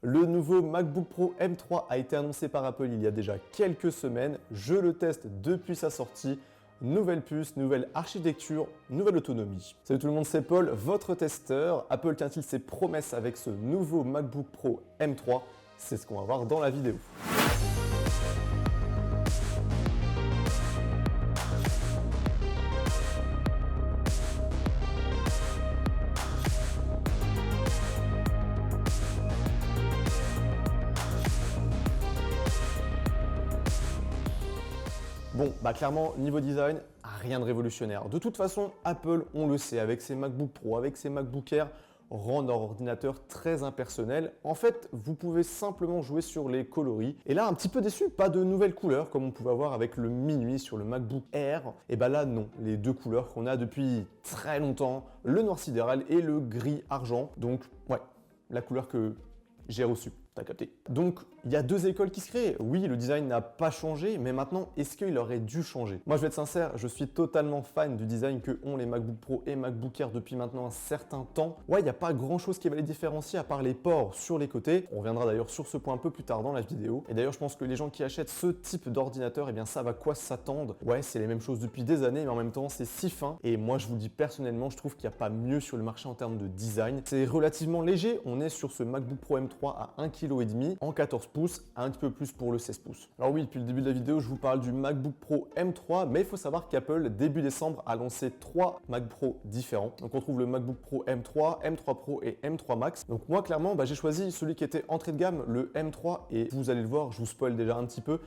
Le nouveau MacBook Pro M3 a été annoncé par Apple il y a déjà quelques semaines. Je le teste depuis sa sortie. Nouvelle puce, nouvelle architecture, nouvelle autonomie. Salut tout le monde, c'est Paul, votre testeur. Apple tient-il ses promesses avec ce nouveau MacBook Pro M3? C'est ce qu'on va voir dans la vidéo. Bon, clairement, niveau design, rien de révolutionnaire. De toute façon, Apple, on le sait, avec ses MacBook Pro, avec ses MacBook Air, rend leur ordinateur très impersonnel. En fait, vous pouvez simplement jouer sur les coloris. Et là, un petit peu déçu, pas de nouvelles couleurs comme on pouvait avoir avec le minuit sur le MacBook Air. Et là, non, les deux couleurs qu'on a depuis très longtemps, le noir sidéral et le gris argent. Donc, ouais, la couleur que j'ai reçue. T'as capté. Donc, il y a deux écoles qui se créent. Oui, le design n'a pas changé, mais maintenant, est-ce qu'il aurait dû changer? Moi, je vais être sincère, je suis totalement fan du design que ont les MacBook Pro et MacBook Air depuis maintenant un certain temps. Ouais, il n'y a pas grand-chose qui va les différencier à part les ports sur les côtés. On reviendra d'ailleurs sur ce point un peu plus tard dans la vidéo. Et d'ailleurs, je pense que les gens qui achètent ce type d'ordinateur, eh bien, savent à quoi s'attendre. Ouais, c'est les mêmes choses depuis des années, mais en même temps, c'est si fin. Et moi, je vous le dis personnellement, je trouve qu'il n'y a pas mieux sur le marché en termes de design. C'est relativement léger. On est sur ce MacBook Pro M3 à 1,5 kg en 14 pouces, un petit peu plus pour le 16 pouces. Alors oui, depuis le début de la vidéo, je vous parle du MacBook Pro M3, mais il faut savoir qu'Apple, début décembre, a lancé 3 Mac Pro différents. Donc on trouve le MacBook Pro M3, M3 Pro et M3 Max. Donc moi, clairement, j'ai choisi celui qui était entrée de gamme, le M3, et vous allez le voir, je vous spoil déjà un petit peu,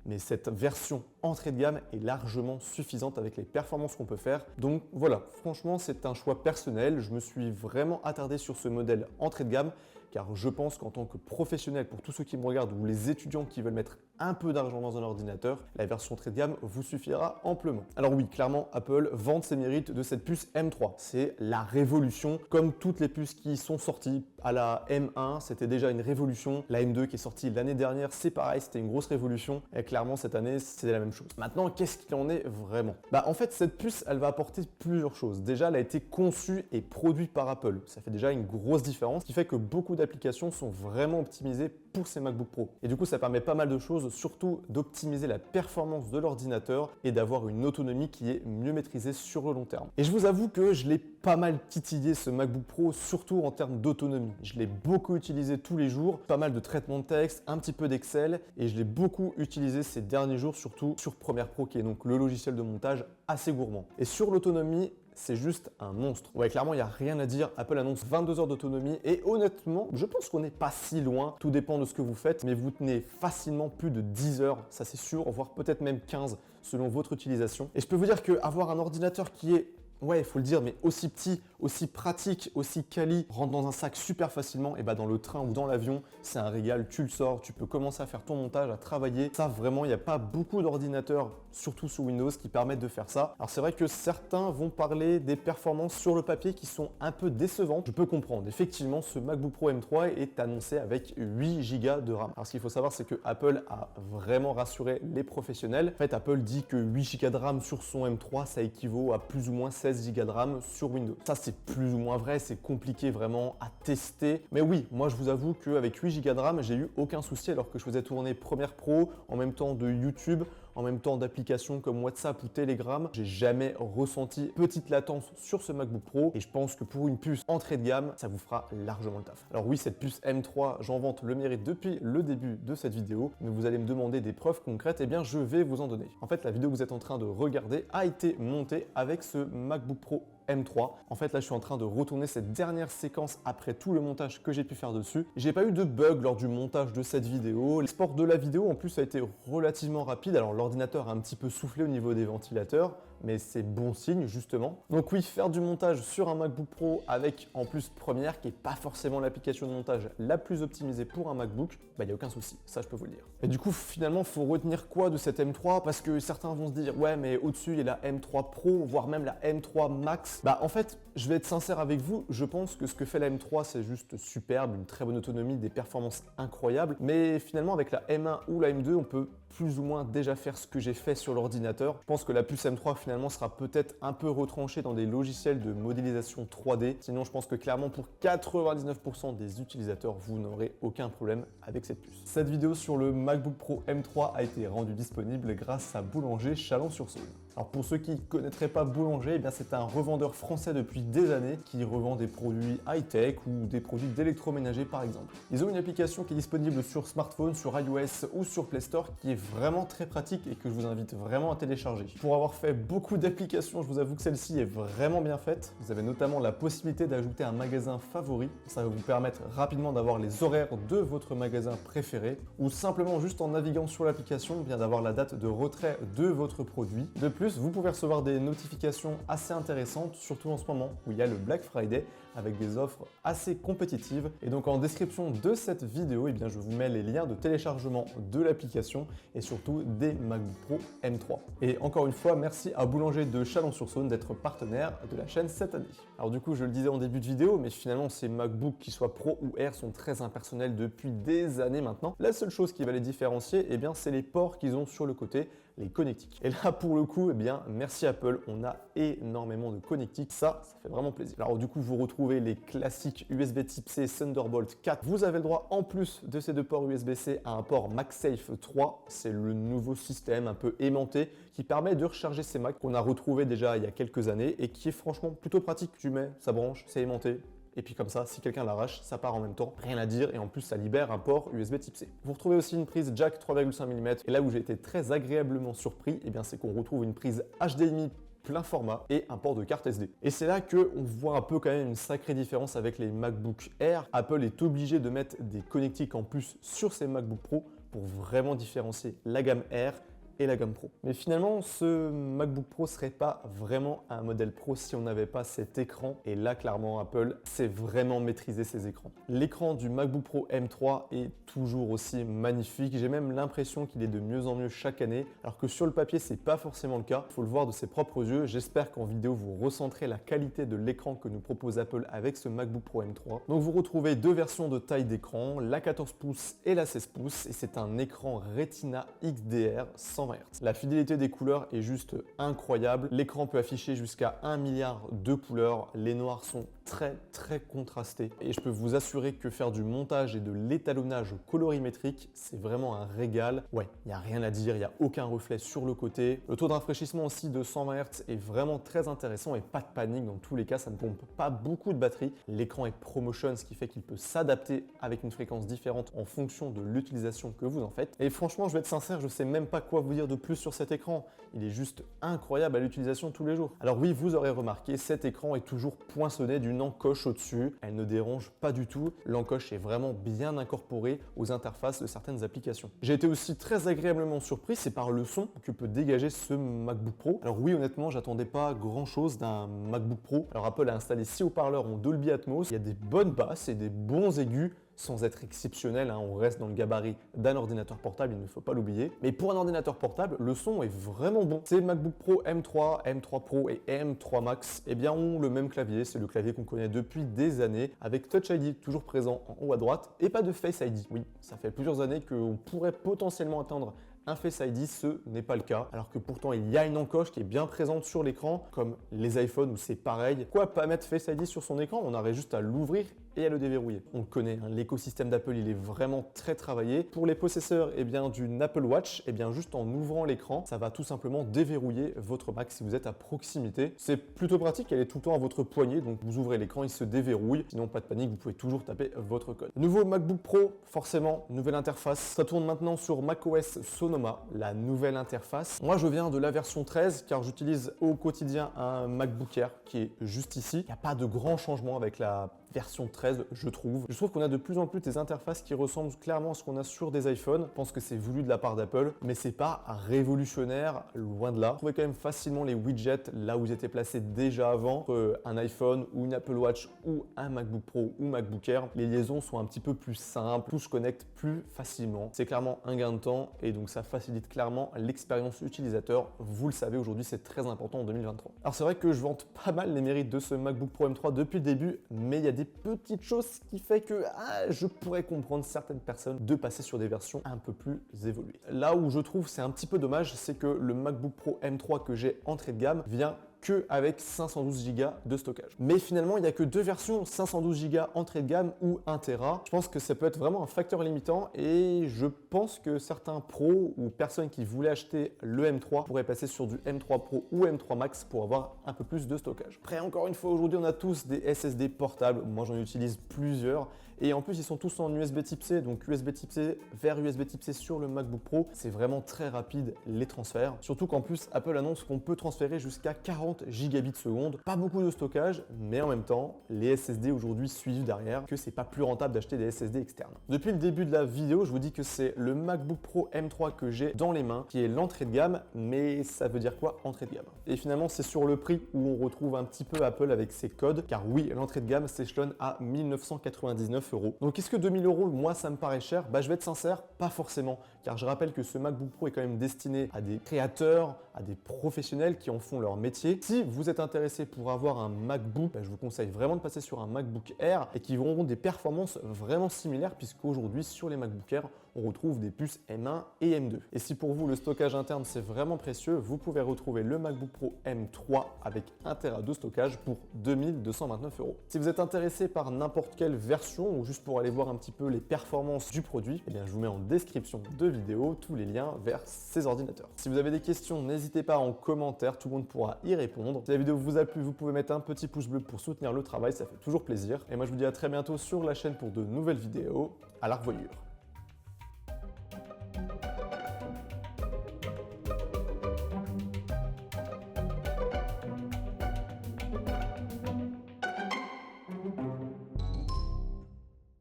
mais cette version entrée de gamme est largement suffisante avec les performances qu'on peut faire. Donc voilà, franchement, c'est un choix personnel. Je me suis vraiment attardé sur ce modèle entrée de gamme car je pense qu'en tant que professionnel, pour tous ceux qui me regardent ou les étudiants qui veulent mettre un peu d'argent dans un ordinateur, la version entrée de gamme vous suffira amplement. Alors oui, clairement, Apple vante ses mérites de cette puce M3. C'est la révolution, comme toutes les puces qui sont sorties à la M1, c'était déjà une révolution. La M2 qui est sortie l'année dernière, c'est pareil, c'était une grosse révolution. Et clairement, cette année, c'est la même chose. Maintenant, qu'est-ce qu'il en est vraiment? En fait, cette puce, elle va apporter plusieurs choses. Déjà, elle a été conçue et produite par Apple. Ça fait déjà une grosse différence, ce qui fait que beaucoup d'applications sont vraiment optimisées pour ces MacBook Pro. Et du coup, ça permet pas mal de choses, surtout d'optimiser la performance de l'ordinateur et d'avoir une autonomie qui est mieux maîtrisée sur le long terme. Et je vous avoue que je l'ai pas mal titillé ce MacBook Pro, surtout en termes d'autonomie. Je l'ai beaucoup utilisé tous les jours, pas mal de traitement de texte, un petit peu d'Excel, et je l'ai beaucoup utilisé ces derniers jours, surtout sur Premiere Pro, qui est donc le logiciel de montage assez gourmand. Et sur l'autonomie, c'est juste un monstre. Ouais, clairement, il n'y a rien à dire. Apple annonce 22 heures d'autonomie et honnêtement, je pense qu'on n'est pas si loin. Tout dépend de ce que vous faites, mais vous tenez facilement plus de 10 heures, ça c'est sûr, voire peut-être même 15 selon votre utilisation. Et je peux vous dire qu'avoir un ordinateur qui est il faut le dire, mais aussi petit, aussi pratique, aussi quali, rentre dans un sac super facilement, et dans le train ou dans l'avion, c'est un régal, tu le sors, tu peux commencer à faire ton montage, à travailler. Ça, vraiment, il n'y a pas beaucoup d'ordinateurs, surtout sous Windows, qui permettent de faire ça. Alors c'est vrai que certains vont parler des performances sur le papier qui sont un peu décevantes. Je peux comprendre. Effectivement, ce MacBook Pro M3 est annoncé avec 8 Go de RAM. Alors ce qu'il faut savoir, c'est que Apple a vraiment rassuré les professionnels. En fait, Apple dit que 8 Go de RAM sur son M3, ça équivaut à plus ou moins 16 Go de RAM sur Windows. Ça, c'est plus ou moins vrai, c'est compliqué vraiment à tester. Mais oui, moi, je vous avoue qu'avec 8 Go de RAM, j'ai eu aucun souci alors que je faisais tourner Premiere Pro, en même temps de YouTube, en même temps d'applications comme WhatsApp ou Telegram. J'ai jamais ressenti petite latence sur ce MacBook Pro et je pense que pour une puce entrée de gamme, ça vous fera largement le taf. Alors oui, cette puce M3, j'en vante le mérite depuis le début de cette vidéo, mais vous allez me demander des preuves concrètes, et bien je vais vous en donner. En fait, la vidéo que vous êtes en train de regarder a été montée avec ce MacBook Pro M3. En fait, là, je suis en train de retourner cette dernière séquence après tout le montage que j'ai pu faire dessus. J'ai pas eu de bug lors du montage de cette vidéo. L'export de la vidéo, en plus, a été relativement rapide. Alors, l'ordinateur a un petit peu soufflé au niveau des ventilateurs, mais c'est bon signe, justement. Donc oui, faire du montage sur un MacBook Pro avec, en plus, Premiere, qui est pas forcément l'application de montage la plus optimisée pour un MacBook, il n'y a aucun souci. Ça, je peux vous le dire. Et du coup, finalement, faut retenir quoi de cette M3? Parce que certains vont se dire, ouais, mais au-dessus, il y a la M3 Pro, voire même la M3 Max. En fait, je vais être sincère avec vous, je pense que ce que fait la M3, c'est juste superbe, une très bonne autonomie, des performances incroyables. Mais finalement, avec la M1 ou la M2, on peut plus ou moins déjà faire ce que j'ai fait sur l'ordinateur. Je pense que la puce M3 finalement sera peut-être un peu retranchée dans des logiciels de modélisation 3D. Sinon, je pense que clairement pour 99% des utilisateurs, vous n'aurez aucun problème avec cette puce. Cette vidéo sur le MacBook Pro M3 a été rendue disponible grâce à Boulanger Chalon-sur-Saône. Alors pour ceux qui ne connaîtraient pas Boulanger, eh bien c'est un revendeur français depuis des années qui revend des produits high-tech ou des produits d'électroménager par exemple. Ils ont une application qui est disponible sur smartphone, sur iOS ou sur Play Store qui est vraiment très pratique et que je vous invite vraiment à télécharger. Pour avoir fait beaucoup d'applications, je vous avoue que celle-ci est vraiment bien faite. Vous avez notamment la possibilité d'ajouter un magasin favori. Ça va vous permettre rapidement d'avoir les horaires de votre magasin préféré ou simplement juste en naviguant sur l'application, bien d'avoir la date de retrait de votre produit. De plus, vous pouvez recevoir des notifications assez intéressantes, surtout en ce moment où il y a le Black Friday avec des offres assez compétitives. Et donc en description de cette vidéo, eh bien, je vous mets les liens de téléchargement de l'application et surtout des MacBook Pro M3. Et encore une fois, merci à Boulanger de Chalon-sur-Saône d'être partenaire de la chaîne cette année. Alors du coup, je le disais en début de vidéo, mais finalement ces MacBooks, qu'ils soient Pro ou Air, sont très impersonnels depuis des années maintenant. La seule chose qui va les différencier, eh bien, c'est les ports qu'ils ont sur le côté, les connectiques. Et là, pour le coup, eh bien, merci Apple, on a énormément de connectiques, ça fait vraiment plaisir. Alors du coup, vous retrouvez les classiques USB Type-C Thunderbolt 4. Vous avez le droit, en plus de ces deux ports USB-C, à un port MagSafe 3. C'est le nouveau système un peu aimanté qui permet de recharger ces Macs qu'on a retrouvé déjà il y a quelques années et qui est franchement plutôt pratique. Tu mets, ça branche, c'est aimanté. Et puis comme ça, si quelqu'un l'arrache, ça part en même temps, rien à dire, et en plus ça libère un port USB Type-C. Vous retrouvez aussi une prise jack 3,5 mm, et là où j'ai été très agréablement surpris, eh bien c'est qu'on retrouve une prise HDMI plein format et un port de carte SD. Et c'est là que on voit un peu quand même une sacrée différence avec les MacBook Air. Apple est obligé de mettre des connectiques en plus sur ses MacBook Pro pour vraiment différencier la gamme Air et la gamme Pro. Mais finalement, ce MacBook Pro serait pas vraiment un modèle Pro si on n'avait pas cet écran. Et là, clairement, Apple sait vraiment maîtriser ses écrans. L'écran du MacBook Pro M3 est toujours aussi magnifique. J'ai même l'impression qu'il est de mieux en mieux chaque année, alors que sur le papier, c'est pas forcément le cas. Il faut le voir de ses propres yeux. J'espère qu'en vidéo, vous ressentirez la qualité de l'écran que nous propose Apple avec ce MacBook Pro M3. Donc, vous retrouvez deux versions de taille d'écran, la 14 pouces et la 16 pouces, et c'est un écran Retina XDR 120 Hz. La fidélité des couleurs est juste incroyable. L'écran peut afficher jusqu'à 1 milliard de couleurs. Les noirs sont très contrastés. Et je peux vous assurer que faire du montage et de l'étalonnage colorimétrique, c'est vraiment un régal. Ouais, il n'y a rien à dire, il n'y a aucun reflet sur le côté. Le taux de rafraîchissement aussi de 120 Hz est vraiment très intéressant et pas de panique. Dans tous les cas, ça ne pompe pas beaucoup de batterie. L'écran est ProMotion, ce qui fait qu'il peut s'adapter avec une fréquence différente en fonction de l'utilisation que vous en faites. Et franchement, je vais être sincère, je ne sais même pas quoi vous dire de plus sur cet écran. Il est juste incroyable à l'utilisation tous les jours. Alors oui, vous aurez remarqué, cet écran est toujours poinçonné d'une encoche au-dessus. Elle ne dérange pas du tout. L'encoche est vraiment bien incorporée aux interfaces de certaines applications. J'ai été aussi très agréablement surpris, c'est par le son que peut dégager ce MacBook Pro. Alors oui, honnêtement, j'attendais pas grand-chose d'un MacBook Pro. Alors Apple a installé 6 haut-parleurs en Dolby Atmos. Il y a des bonnes basses et des bons aigus, sans être exceptionnel, hein, on reste dans le gabarit d'un ordinateur portable, il ne faut pas l'oublier. Mais pour un ordinateur portable, le son est vraiment bon. Ces MacBook Pro M3, M3 Pro et M3 Max, eh bien, ont le même clavier, c'est le clavier qu'on connaît depuis des années, avec Touch ID toujours présent en haut à droite, et pas de Face ID. Oui, ça fait plusieurs années qu'on pourrait potentiellement attendre un Face ID, ce n'est pas le cas, alors que pourtant il y a une encoche qui est bien présente sur l'écran, comme les iPhones où c'est pareil. Pourquoi pas mettre Face ID sur son écran? On aurait juste à l'ouvrir et à le déverrouiller. On le connaît, hein, l'écosystème d'Apple, il est vraiment très travaillé. Pour les possesseurs d'une Apple Watch, juste en ouvrant l'écran, ça va tout simplement déverrouiller votre Mac si vous êtes à proximité. C'est plutôt pratique, elle est tout le temps à votre poignet, donc vous ouvrez l'écran, il se déverrouille. Sinon, pas de panique, vous pouvez toujours taper votre code. Nouveau MacBook Pro, forcément, nouvelle interface. Ça tourne maintenant sur macOS Sonoma, la nouvelle interface. Moi, je viens de la version 13, car j'utilise au quotidien un MacBook Air qui est juste ici. Il n'y a pas de grand changement avec la version 13, je trouve. Je trouve qu'on a de plus en plus des interfaces qui ressemblent clairement à ce qu'on a sur des iPhones. Je pense que c'est voulu de la part d'Apple, mais c'est pas révolutionnaire, loin de là. Vous trouvez quand même facilement les widgets là où ils étaient placés déjà avant, un iPhone ou une Apple Watch ou un MacBook Pro ou MacBook Air. Les liaisons sont un petit peu plus simples, tout se connecte plus facilement. C'est clairement un gain de temps et donc ça facilite clairement l'expérience utilisateur. Vous le savez, aujourd'hui, c'est très important en 2023. Alors c'est vrai que je vante pas mal les mérites de ce MacBook Pro M3 depuis le début, mais il y a des des petites choses qui fait que je pourrais comprendre certaines personnes de passer sur des versions un peu plus évoluées. Là où je trouve c'est un petit peu dommage, c'est que le MacBook Pro M3 que j'ai entrée de gamme vient que avec 512 Go de stockage. Mais finalement, il n'y a que deux versions, 512 Go entrée de gamme ou 1 Tera. Je pense que ça peut être vraiment un facteur limitant et je pense que certains pros ou personnes qui voulaient acheter le M3 pourraient passer sur du M3 Pro ou M3 Max pour avoir un peu plus de stockage. Après, encore une fois, aujourd'hui, on a tous des SSD portables. Moi, j'en utilise plusieurs. Et en plus, ils sont tous en USB type C, donc USB type C vers USB type C sur le MacBook Pro. C'est vraiment très rapide les transferts. Surtout qu'en plus, Apple annonce qu'on peut transférer jusqu'à 40 gigabits seconde. Pas beaucoup de stockage, mais en même temps, les SSD aujourd'hui suivent derrière, que c'est pas plus rentable d'acheter des SSD externes. Depuis le début de la vidéo, je vous dis que c'est le MacBook Pro M3 que j'ai dans les mains, qui est l'entrée de gamme, mais ça veut dire quoi entrée de gamme? Et finalement, c'est sur le prix où on retrouve un petit peu Apple avec ses codes, car oui, l'entrée de gamme s'échelonne à 1999 €. Donc est-ce que 2000 €, moi ça me paraît cher? Je vais être sincère, pas forcément, car je rappelle que ce MacBook Pro est quand même destiné à des créateurs, à des professionnels qui en font leur métier. Si vous êtes intéressé pour avoir un MacBook, je vous conseille vraiment de passer sur un MacBook Air et qui auront des performances vraiment similaires, puisqu'aujourd'hui sur les MacBook Air, on retrouve des puces M1 et M2. Et si pour vous le stockage interne c'est vraiment précieux, vous pouvez retrouver le MacBook Pro M3 avec 1 Tera de stockage pour 2229 €. Si vous êtes intéressé par n'importe quelle version ou juste pour aller voir un petit peu les performances du produit, eh bien je vous mets en description de vidéo tous les liens vers ces ordinateurs. Si vous avez des questions, n'hésitez pas en commentaire, tout le monde pourra y répondre. Si la vidéo vous a plu, vous pouvez mettre un petit pouce bleu pour soutenir le travail, ça fait toujours plaisir. Et moi je vous dis à très bientôt sur la chaîne pour de nouvelles vidéos. À la revoyure.